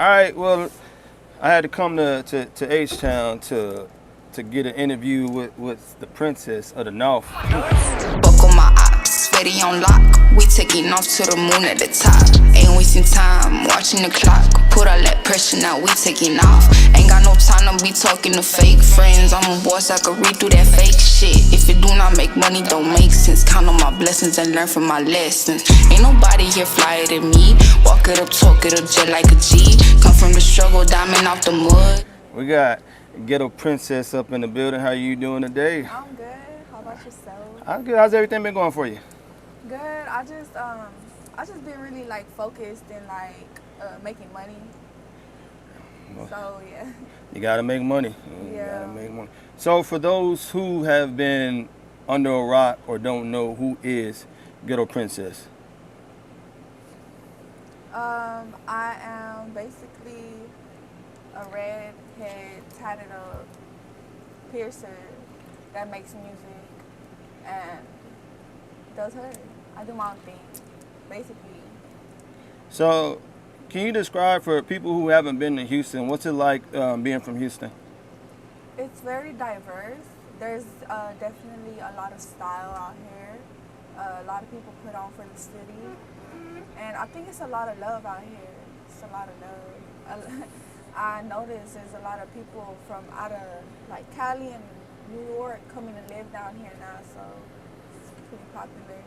All right, well, I had to come to H-Town to get an interview with the princess of the North. Buckle my ops, steady on lock. We taking off to the moon at the top. Ain't wasting time, watching the clock. Put all that pressure, now we taking off. Ain't got no time to be talking to fake friends. I'm a boss, I can read through that fake shit. If it do not make money, don't make sense. Count on my blessings and learn from my lessons. Ain't nobody here flyer than me. Walk it up, talk it up, just like a G. Come from the struggle, diamond off the mud. We got Ghetto Princess up in the building. How you doing today? I'm good. How about yourself? I'm good. How's everything been going for you? Good. I just been really like focused in like making money. So yeah. You gotta make money. You Yeah. gotta make money. So for those who have been under a rock or don't know who is Ghetto Princess, I am basically a redhead, tatted up piercer that makes music and does her. I do my own thing, basically. so can you describe for people who haven't been to Houston, what's it like being from Houston? It's very diverse. There's definitely a lot of style out here. A lot of people put on for the city. And I think it's a lot of love out here. It's a lot of love. I notice there's a lot of people from out of like Cali and New York coming to live down here now, so it's pretty popular.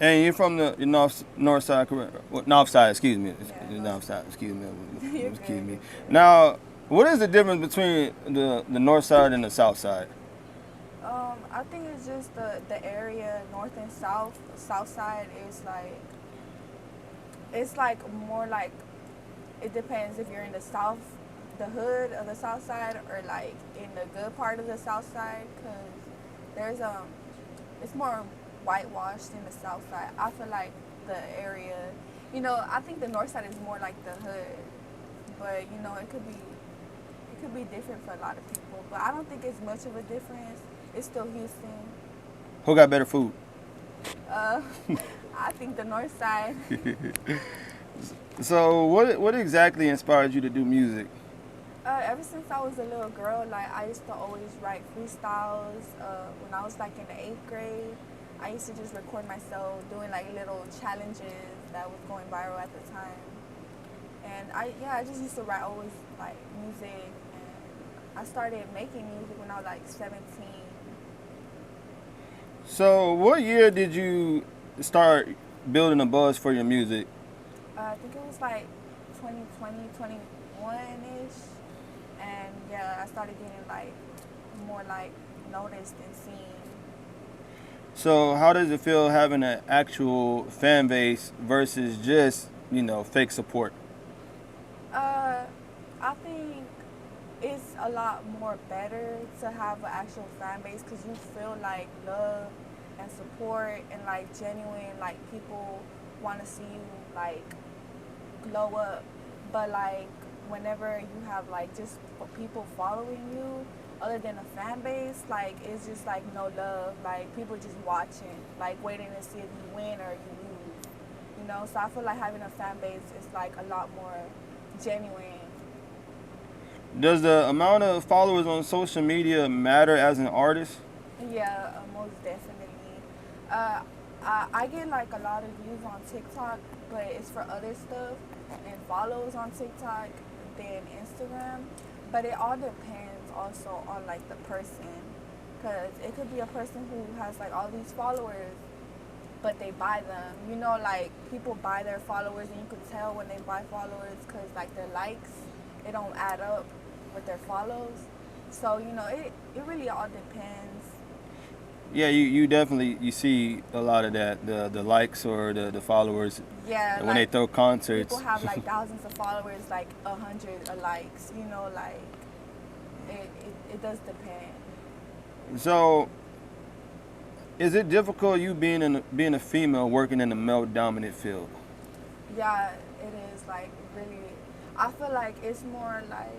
And you're from the north side, correct? Well, north side, excuse me. Yeah, North side, excuse me. You're Excuse good, me. you're good. Now, what is the difference between the north side and the south side? I think it's just the area, north and south. South side is like, it's like more like, it depends if you're in the south, the hood of the south side, or like in the good part of the south side, because there's it's more whitewashed in the south side. I feel like the area, I think the north side is more like the hood, but it could be different for a lot of people, but I don't think it's much of a difference. It's still Houston. Who got better food? Uh, I think the north side. So, what exactly inspired you to do music? Ever since I was a little girl, like I used to always write freestyles. When I was like in the 8th grade, I used to just record myself doing like little challenges that was going viral at the time. And I just used to write always like music, and I started making music when I was like 17. So, what year did you start building a buzz for your music? I think it was like 2020, 21-ish. And yeah, I started getting like more like noticed and seen. So, how does it feel having an actual fan base versus just, fake support? I think it's a lot more better to have an actual fan base because you feel like love and support and like genuine, like people want to see you like glow up. But like whenever you have like just people following you other than a fan base, like it's just like no love, like people just watching, like waiting to see if you win or you lose. So I feel like having a fan base is like a lot more genuine. Does the amount of followers on social media matter as an artist? Yeah, most definitely. I get like a lot of views on TikTok, but it's for other stuff and follows on TikTok than Instagram. But it all depends also on like the person, because it could be a person who has like all these followers, but they buy them. Like people buy their followers, and you could tell when they buy followers because like their likes, it don't add up with their follows. So it really all depends. Yeah, you definitely you see a lot of that, the likes or the followers Yeah, when they like throw concerts. people have like thousands of followers, like 100 likes. Like it does depend. So, is it difficult you being a female working in a male dominant field? Yeah, it is like really. I feel like it's more like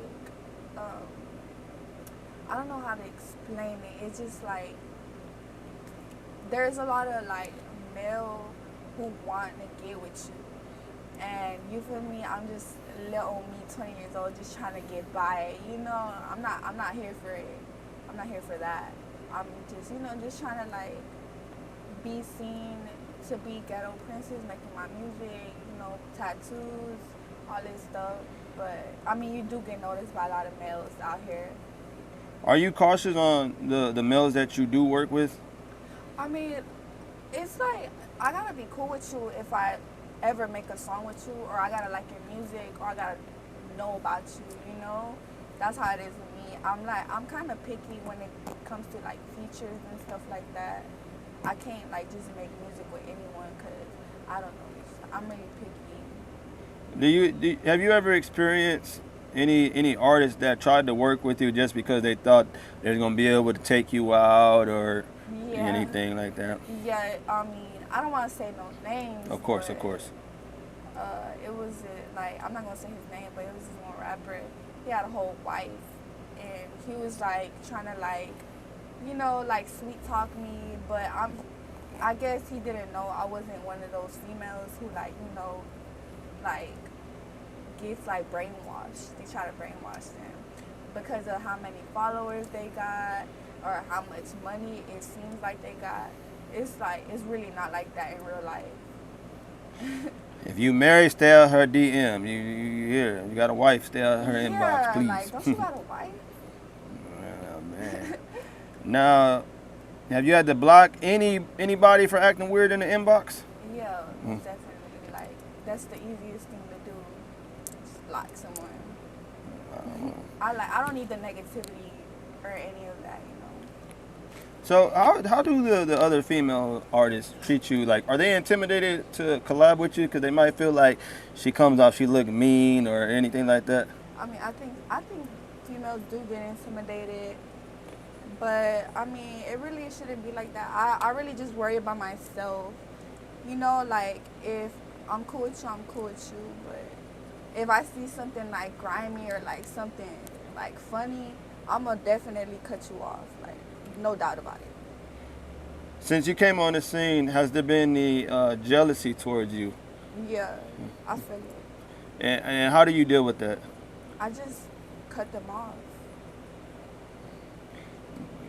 I don't know how to explain it. It's just like there's a lot of like male who want to get with you, And you feel me? I'm just little me, 20 years old, just trying to get by. You know, I'm not here for it. I'm not here for that. I'm just, just trying to like be seen to be ghetto princess, making my music, tattoos, all this stuff. But I mean, you do get noticed by a lot of males out here. Are you cautious on the males that you do work with? I mean, it's like I gotta be cool with you if I ever make a song with you, or I gotta like your music, or I gotta know about you. That's how it is with me. I'm kind of picky when it comes to like features and stuff like that. I can't like just make music with anyone because I don't know. I'm really picky. Have you ever experienced any artists that tried to work with you just because they thought they were gonna be able to take you out or anything like that? Yeah, I mean, I don't want to say no names. Of course. It was like, I'm not gonna say his name, but it was this one rapper. He had a whole wife, and he was like trying to like, like sweet talk me, but I guess he didn't know I wasn't one of those females who like, like gets like brainwashed. They try to brainwash them because of how many followers they got or how much money it seems like they got. It's like, it's really not like that in real life. If you marry, stay out her DM. You hear? You got a wife, stay out her inbox, please. Like, don't you got a wife? Oh, man. Now, have you had to block anybody for acting weird in the inbox? Yeah, definitely. Like, that's the easiest thing to do. Just block someone. I don't need the negativity or any of that. So how do the other female artists treat you? Like, are they intimidated to collab with you because they might feel like she comes off, she look mean or anything like that? I mean, I think females do get intimidated, but I mean, it really shouldn't be like that. I really just worry about myself. Like if I'm cool with you, I'm cool with you. But if I see something like grimy or like something like funny, I'm gonna definitely cut you off. Like, no doubt about it. Since you came on the scene, has there been the jealousy towards you? Yeah, I feel it. And how do you deal with that? I just cut them off,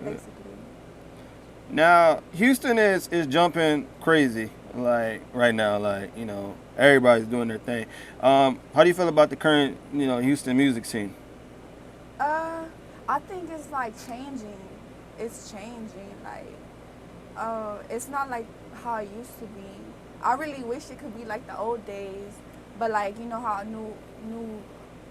basically. Now, Houston is jumping crazy, like right now, like, everybody's doing their thing. How do you feel about the current, Houston music scene? I think it's like changing. It's changing. Like, it's not like how it used to be. I really wish it could be like the old days, but like, how new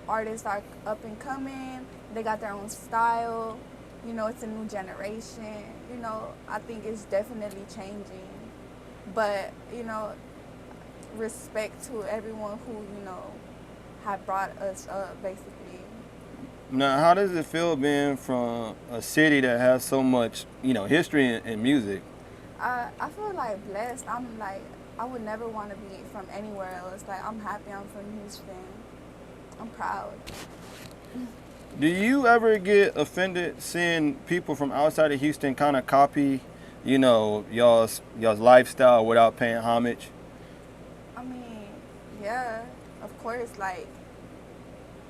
artists are up and coming. They got their own style. It's a new generation. I think it's definitely changing. But, respect to everyone who, have brought us up, basically. Now, how does it feel being from a city that has so much, history in music? I feel like blessed. I'm like, I would never want to be from anywhere else. Like, I'm happy I'm from Houston. I'm proud. Do you ever get offended seeing people from outside of Houston kind of copy, y'all's lifestyle without paying homage? I mean, yeah, of course. Like,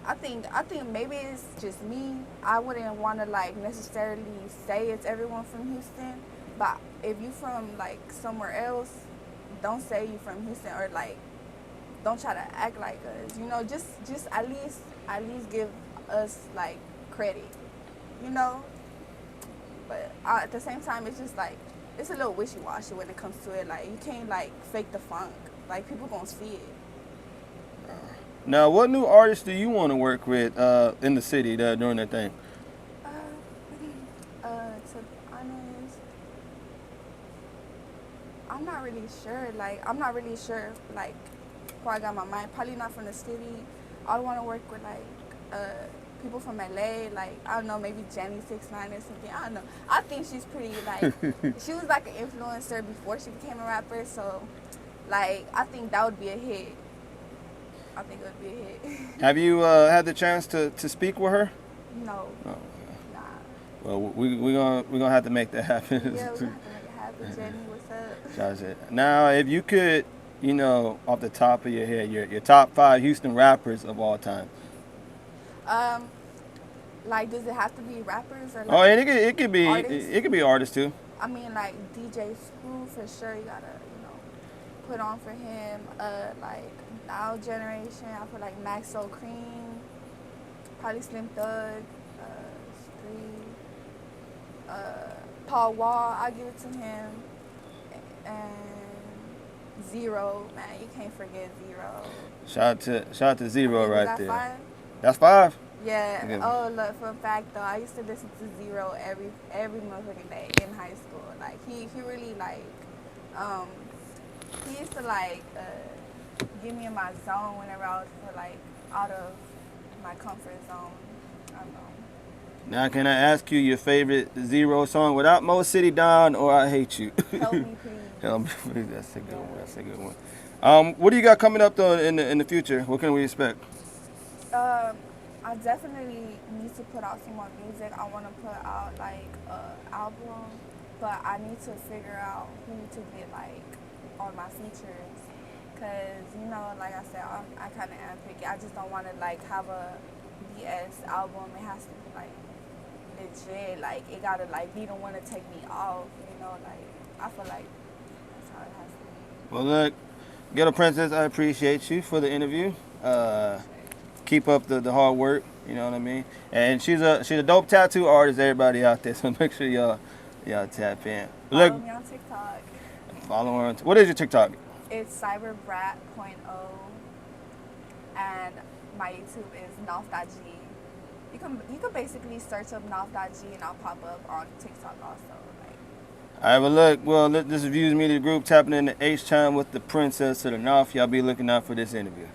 I think maybe it's just me. I wouldn't want to like necessarily say it's everyone from Houston, but if you from like somewhere else, don't say you from Houston, or like don't try to act like us. Just at least give us like credit, But at the same time, it's just like it's a little wishy-washy when it comes to it. Like, you can't like fake the funk. Like, people gonna see it. Now, what new artists do you want to work with in the city that are doing their thing? To be honest, I'm not really sure. Like, like, before I got my mind, probably not from the city. I want to work with, like, people from LA. Like, I don't know, maybe Jenny 6ix9ine or something. I don't know. I think she's pretty, like, she was, like, an influencer before she became a rapper. So, like, I think that would be a hit. I think it would be a hit. Have you had the chance to speak with her? No. Oh. Nah. Well, we're gonna have to make that happen. Yeah, we're gonna have to make it happen. Jenny, what's up? That's it. Now, if you could you know, off the top of your head, your top 5 Houston rappers of all time. Um, like, does it have to be rappers or Oh, like and artists? it could be artists too. I mean, like DJ Screw for sure. You gotta, put on for him. Like Now Generation. I feel like Maxo Cream, probably Slim Thug, Street, Paul Wall. I give it to him, and Zero. Man, you can't forget Zero. Shout out to Zero Was right that there. 5? That's 5. Yeah. Yeah. Oh, look, for a fact though, I used to listen to Zero every motherfucking day in high school. Like he really like he used to like get me in my zone whenever I was like out of my comfort zone. I don't know. Now, can I ask you your favorite Zero song without Mo City Down or I Hate You? Help me please. Help me, please. That's a good one. That's a good one. What do you got coming up though in the future? What can we expect? I definitely need to put out some more music. I want to put out like an album, but I need to figure out who to get like on my features. Cause like I said, I kind of am picky. I just don't want to like have a BS album. It has to be like legit. Like it gotta like be the one to take me off. Like I feel like that's how it has to be. Well, look, Ghetto Princess, I appreciate you for the interview. Keep up the hard work. You know what I mean? And she's a dope tattoo artist. Everybody out there, so make sure y'all tap in. Look, Follow me on TikTok. follow her. What is your TikTok? It's cyberbrat.0, and my YouTube is NAWF.G. You can basically search up NAWF.G and I'll pop up on TikTok also. All right, well, look, this is Views Media Group tapping in the H-Time with the Princess of the North. Y'all be looking out for this interview.